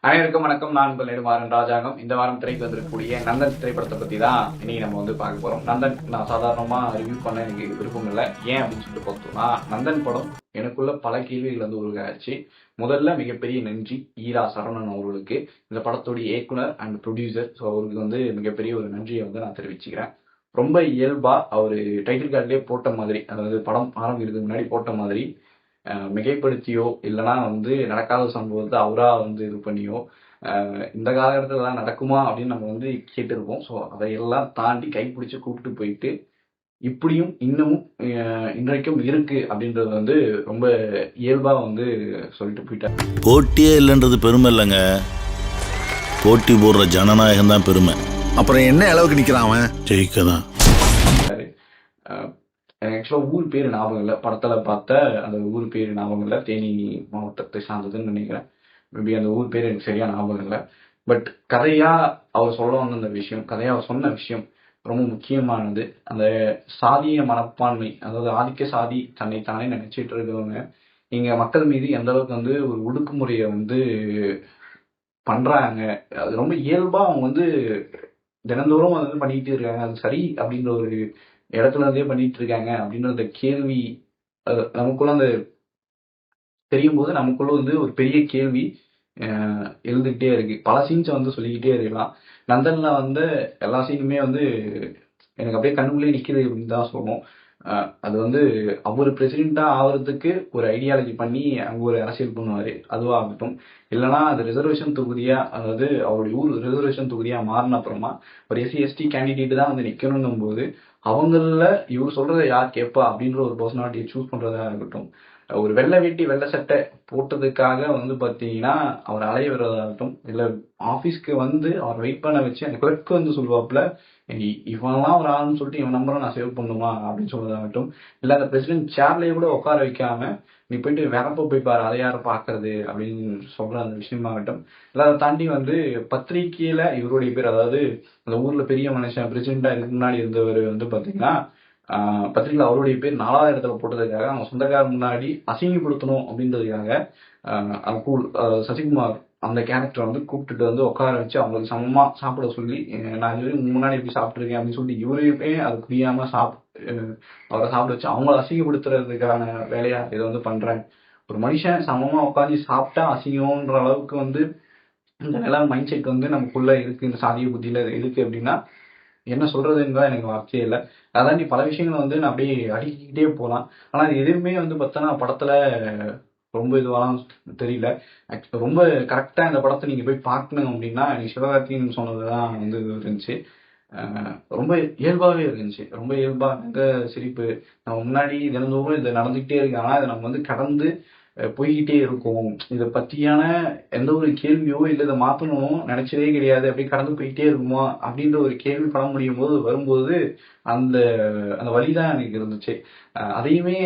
அனைவருக்கும் வணக்கம். நான் உங்கள் நெடுமாறன் ராஜாங்கம். இந்த வாரம் திரைக்கு வந்திருக்கக்கூடிய நந்தன் திரைப்படத்தை பத்தி தான் இன்னைக்கு நம்ம வந்து பார்க்க போறோம். நந்தன் நான் சாதாரணமா ரிவ்யூ பண்ண எனக்கு விருப்பம் இல்லை. ஏன் அப்படின்னு சொல்லிட்டு பார்த்தோம்னா, நந்தன் படம் எனக்குள்ள பல கேள்விகள் வந்து உருவாச்சு. முதல்ல மிகப்பெரிய நன்றி ஈரா சரவணன் அவர்களுக்கு, இந்த படத்துடைய இயக்குனர் அண்ட் ப்ரொடியூசர். ஸோ அவருக்கு வந்து மிகப்பெரிய ஒரு நன்றியை வந்து நான் தெரிவிச்சுக்கிறேன். ரொம்ப இயல்பா அவரு டைட்டில் கார்ட்லயே போட்ட மாதிரி, அதாவது படம் ஆரம்பிக்கிறதுக்கு முன்னாடி போட்ட மாதிரி மிகைப்படுத்தியோ இல்லைன்னா வந்து நடக்காத சம்பவத்தை அவரா வந்து இது பண்ணியோ இந்த காலகட்டத்தில் எல்லாம் நடக்குமா அப்படின்னு நம்ம வந்து கேட்டிருப்போம். ஸோ அதையெல்லாம் தாண்டி கைப்பிடிச்சு கூப்பிட்டு போயிட்டு இப்படியும் இன்னமும் இன்றைக்கும் இருக்கு அப்படின்றது வந்து ரொம்ப இயல்பா வந்து சொல்லிட்டு போயிட்டார். போட்டியே இல்லைன்றது பெருமை இல்லைங்க, போட்டி போடுற ஜனநாயகம் தான் பெருமை. அப்புறம் என்ன அளவுக்கு நிக்கிறான் அவன்? ஜெயிக்க தான். எனக்கு ஆக்சுவலாக ஊர் பேர் ஞாபகம் இல்லை, படத்தில் பார்த்த அந்த ஊர் பேர் ஞாபகம் இல்லை. தேனி மாவட்டத்தை சார்ந்ததுன்னு நினைக்கிறேன். மேபி அந்த ஊர் பேர் எனக்கு சரியா ஞாபகம் இல்லை. பட் கதையா அவர் சொல்ல வந்த அந்த விஷயம், கதையா அவர் சொன்ன விஷயம் ரொம்ப முக்கியமானது. அந்த சாதிய மனப்பான்மை, அதாவது ஆதிக்க சாதி தன்னை தானே நினைச்சிட்டு இருக்கவங்க இங்க மக்கள் மீது எந்த அளவுக்கு வந்து ஒரு ஒடுக்குமுறையை வந்து பண்றாங்க. அது ரொம்ப இயல்பா அவங்க வந்து தினந்தோறும் அது வந்து பண்ணிக்கிட்டே இருக்காங்க. அது சரி அப்படின்ற ஒரு இடத்துல இருந்தே பண்ணிட்டு இருக்காங்க அப்படின்ற கேள்வி நமக்குள்ள அந்த தெரியும் போது நமக்குள்ள வந்து ஒரு பெரிய கேள்வி எழுந்துகிட்டே இருக்கு. பல சீன்ஸை வந்து சொல்லிக்கிட்டே இருக்கலாம். நந்தன்ல வந்து எல்லா சீனுமே வந்து எனக்கு அப்படியே கண்ணுக்குள்ளே நிற்கிது அப்படின்னு தான் சொல்லணும். அது வந்து அவர் பிரசிடென்ட்டா ஆகிறதுக்கு ஒரு ஐடியாலஜி பண்ணி அங்கே ஒரு அரசியல் பண்ணுவார், அதுவாகட்டும். இல்லைனா அது ரிசர்வேஷன் தொகுதியாக, அதாவது அவருடைய ஊர் ரிசர்வேஷன் தொகுதியாக மாறின அப்புறமா ஒரு எஸ்சி எஸ்டி கேண்டிடேட் தான் வந்து நிற்கணுங்கும் போது அவங்கள இவர் சொல்றதை யார் கேட்பா அப்படின்ற ஒரு பர்சனாலிட்டியை சூஸ் பண்றதா இருக்கட்டும். ஒரு வெள்ளை வேட்டி வெள்ளை சட்டை போட்டதுக்காக வந்து பார்த்தீங்கன்னா அவர் அலைய விடுறதாகட்டும், இல்லை ஆஃபீஸ்க்கு வந்து அவர் வெயிட் பண்ண வச்சு அந்த கிளர்க்கு வந்து சொல்லுவாப்புல இவன்லாம் ஒரு ஆளுன்னு சொல்லிட்டு இவன் நம்பரை நான் சேவ் பண்ணுமா அப்படின்னு சொல்றதாகட்டும், இல்லை அந்த பிரசிடென்ட் சேர்லேயே கூட உட்கார வைக்காம நீ போயிட்டு வேறப்ப போய் பாரு அதை யாரை பார்க்கறது அப்படின்னு சொல்ற அந்த விஷயமாகட்டும். இல்லை அதை தாண்டி வந்து பத்திரிகையில இவருடைய பேர், அதாவது அந்த ஊர்ல பெரிய மனுஷன் பிரசிடென்டா இதுக்கு முன்னாடி இருந்தவர் வந்து பார்த்தீங்கன்னா பத்திரிகையில் அவருடைய பேர் 4வது இடத்துல போட்டதுக்காக அவங்க சொந்தக்காரர் முன்னாடி அசிங்கப்படுத்தணும் அப்படின்றதுக்காக சசிகுமார் அந்த கேரக்டர் வந்து கூப்பிட்டுட்டு வந்து உட்கார வச்சு அவங்களுக்கு சமமா சாப்பிட சொல்லி, நான் இது வரைக்கும் முன்னாடி எப்படி சாப்பிட்டுருக்கேன் அப்படின்னு சொல்லிட்டு இவரையுமே அது புரியாம அவரை சாப்பிட வச்சு அவங்கள அசிங்கப்படுத்துறதுக்கான வேலையா இதை வந்து பண்றேன். ஒரு மனுஷன் சமமா உட்காந்து சாப்பிட்டா அசிங்கம்ன்ற அளவுக்கு வந்து இந்த நில மைண்ட் செட் வந்து நமக்குள்ள இருக்கு, இந்த சாதிய புத்தியில இருக்கு அப்படின்னா என்ன சொல்றதுன்னு தான் எனக்கு வார்த்தையே இல்லை. அதாண்டி பல விஷயங்களை வந்து நான் அப்படியே அடிக்கிட்டே போகலாம். ஆனால் அது எதுவுமே வந்து பார்த்தோன்னா படத்துல ரொம்ப இதுவெல்லாம் தெரியல. ரொம்ப கரெக்டாக இந்த படத்தை நீங்கள் போய் பார்க்கணும் அப்படின்னா எனக்கு சிவகார்த்தின்னு சொன்னது தான் வந்து இருந்துச்சு. ரொம்ப இயல்பாகவே இருந்துச்சு. ரொம்ப இயல்பாக எங்க சிரிப்பு, நம்ம முன்னாடி தினந்தோறும் இதை நடந்துக்கிட்டே இருக்கு. ஆனால் இதை நம்ம வந்து கடந்து போய்கிட்டே இருக்கும். இதை பற்றியான எந்த ஒரு கேள்வியோ இல்லை இதை மாற்றணும் நினைச்சதே கிடையாது, அப்படி கடந்து போய்கிட்டே இருக்குமா அப்படின்ற ஒரு கேள்வி பட முடியும் போது வரும்போது அந்த அந்த வழிதான் எனக்கு இருந்துச்சு. அதையுமே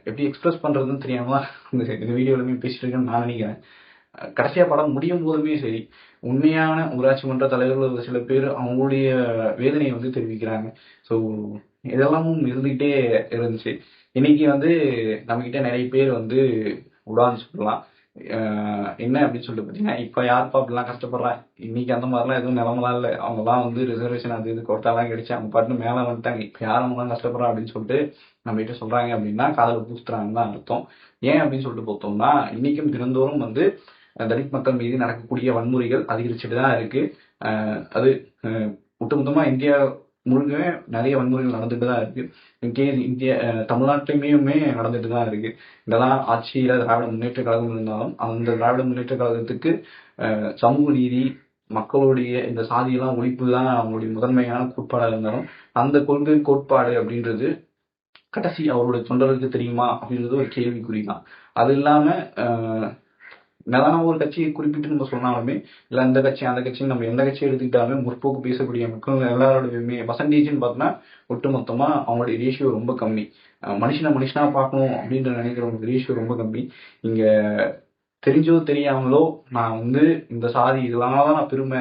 எப்படி எக்ஸ்பிரஸ் பண்றதுன்னு தெரியாம இந்த வீடியோலுமே பேசிட்டு இருக்கேன்னு நான் நினைக்கிறேன். கடைசியா படம் முடியும் போதுமே சரி, உண்மையான ஊராட்சி மன்ற தலைவர்கள் சில பேர் அவங்களுடைய வேதனையை வந்து தெரிவிக்கிறாங்க. ஸோ இதெல்லாமும் இருந்துகிட்டே இருந்துச்சு. இன்னைக்கு வந்து நம்ம கிட்ட நிறைய பேர் வந்து உடான்னு சொல்லலாம். என்ன அப்படின்னு சொல்லிட்டு பார்த்தீங்கன்னா, இப்போ யாருப்பா அப்படிலாம் கஷ்டப்படுறா, இன்னைக்கு அந்த மாதிரிலாம் எதுவும் நிலமெல்லாம் இல்லை, அவங்கலாம் வந்து ரிசர்வேஷன் அது இது கோட்டாலாம் கிடைச்சி அவங்க பாட்டு மேலே வந்துட்டாங்க, இப்போ யாரெல்லாம் கஷ்டப்படுறா அப்படின்னு சொல்லிட்டு நம்ம கிட்ட சொல்றாங்க அப்படின்னா காதல பூசுறாங்கன்னு தான் அர்த்தம். ஏன் அப்படின்னு சொல்லிட்டு பார்த்தோம்னா, இன்னைக்கும் தினந்தோறும் வந்து தலித் மக்கள் மீது நடக்கக்கூடிய வன்முறைகள் அதிகரிச்சுட்டு தான் இருக்கு. அது ஒட்டுமொத்தமா இந்தியா முழுக்க நிறைய வன்முறைகள் நடந்துட்டு தான் இருக்கு. இந்திய தமிழ்நாட்டிலுமே நடந்துட்டு தான் இருக்கு. இதெல்லாம் ஆட்சியில திராவிட முன்னேற்ற கழகம் இருந்தாலும் அந்த திராவிட முன்னேற்ற கழகத்துக்கு சமூக நீதி, மக்களுடைய இந்த சாதியெல்லாம் ஒழிப்பு தான் அவங்களுடைய முதன்மையான கோட்பாடாக இருந்தாலும் அந்த கொள்கை கோட்பாடு அப்படின்றது கடைசி அவருடைய தொண்டர்களுக்கு தெரியுமா அப்படின்றது ஒரு கேள்விக்குறி தான். அது இல்லாம என்னதான் ஒரு கட்சியை குறிப்பிட்டு நம்ம சொன்னாலுமே, இல்லை இந்த கட்சி அந்த கட்சின்னு நம்ம எந்த கட்சியை எடுத்துக்கிட்டாலுமே முற்போக்கு பேசக்கூடிய மக்கள் எல்லாரோடையுமே பர்சன்டேஜ்னு பார்த்தோன்னா ஒட்டுமொத்தமா அவங்களுடைய ரேஷியோ ரொம்ப கம்மி. மனுஷனா பார்க்கணும் அப்படின்ற நினைக்கிறவங்க ரேஷியோ ரொம்ப கம்மி. இங்க தெரிஞ்சோ தெரியாமலோ நான் வந்து இந்த சாதி இதெல்லாம் தான் நான் பெருமை,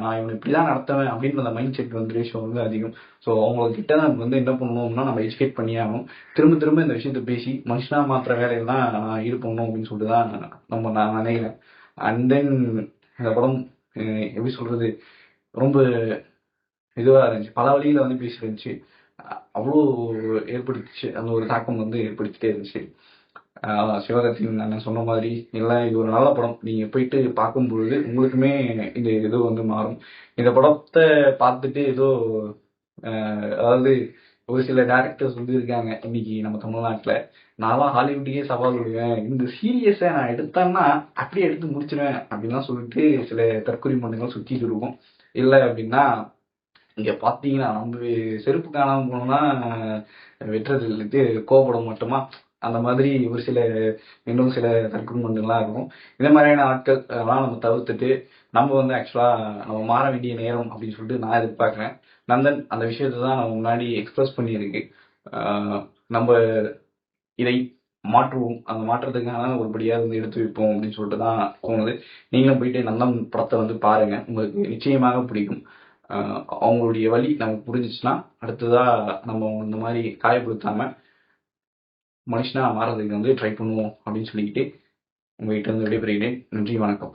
நான் இவனை இப்படிதான் நடத்துவேன் அப்படின்ற அந்த மைண்ட் செட் வந்து ரேஷியோ வந்து அதிகம். ஸோ அவங்கக்கிட்ட நம்ம வந்து என்ன பண்ணணும்னா நம்ம எஜுகேட் பண்ணி ஆகணும். திரும்ப திரும்ப இந்த விஷயத்த பேசி மனுஷனா மாற்ற வேலையெல்லாம் நான் ஈடுபடணும் அப்படின்னு சொல்லிட்டு தான் நான் நினைக்கிறேன். அண்ட் தென் இந்த படம் எப்படி சொல்றது, ரொம்ப இதுவா இருந்துச்சு. பல வழியில வந்து பேசியிருந்துச்சு. அவ்வளோ ஏற்படுத்துச்சு. அந்த ஒரு தாக்கம் வந்து ஏற்படுத்திட்டே இருந்துச்சு. சிவகார்த்திகேயன் அண்ணன் சொன்ன மாதிரி எல்லாம் இது ஒரு நல்ல படம். நீங்க போயிட்டு பார்க்கும்பொழுது உங்களுக்குமே இந்த இது வந்து மாறும். இந்த படத்தை பார்த்துட்டு ஏதோ அதாவது ஒரு சில டேரக்டர்ஸ் வந்து இருக்காங்க இன்னைக்கு நம்ம தமிழ்நாட்டுல. நான்லாம் ஹாலிவுட்டுக்கே சவால் விடுவேன். இந்த சீரியஸை நான் எடுத்தேன்னா அப்படியே எடுத்து முடிச்சிருவேன் அப்படின்லாம் சொல்லிட்டு சில தற்கொலை மண்டங்கள் சுத்திட்டு இருக்கும். இல்லை அப்படின்னா இங்க பாத்தீங்கன்னா நம்ம செருப்பு காணாம போனோம்னா வெட்டுறது இது கோவப்பட மாட்டோமா, அந்த மாதிரி ஒரு சில இன்னும் சில தற்குறிமண்டெல்லாம் இருக்கும். இந்த மாதிரியான ஆட்கள் அதெல்லாம் நம்ம தவிர்த்துட்டு நம்ம வந்து ஆக்சுவலா நம்ம மாற வேண்டிய நேரம் அப்படின்னு சொல்லிட்டு நான் எதிர்பார்க்கிறேன். நந்தன் அந்த விஷயத்தை தான் நம்ம முன்னாடி எக்ஸ்பிரஸ் பண்ணியிருக்கு. நம்ம இதை மாற்றுவோம், அந்த மாற்றத்துக்கான ஒரு படியாக வந்து எடுத்து வைப்போம் அப்படின்னு சொல்லிட்டு தான் தோணுது. நீங்களும் போயிட்டு நந்தன் படத்தை வந்து பாருங்க, உங்களுக்கு நிச்சயமாக பிடிக்கும். அவங்களுடைய வழி நமக்கு புரிஞ்சிச்சுன்னா அடுத்ததா நம்ம இந்த மாதிரி காயப்படுத்தாம மனுஷனா மாறதுக்கு வந்து ட்ரை பண்ணுவோம் அப்படின்னு சொல்லிக்கிட்டு உங்ககிட்ட வந்து விடைபெறுகிறேன். நன்றி, வணக்கம்.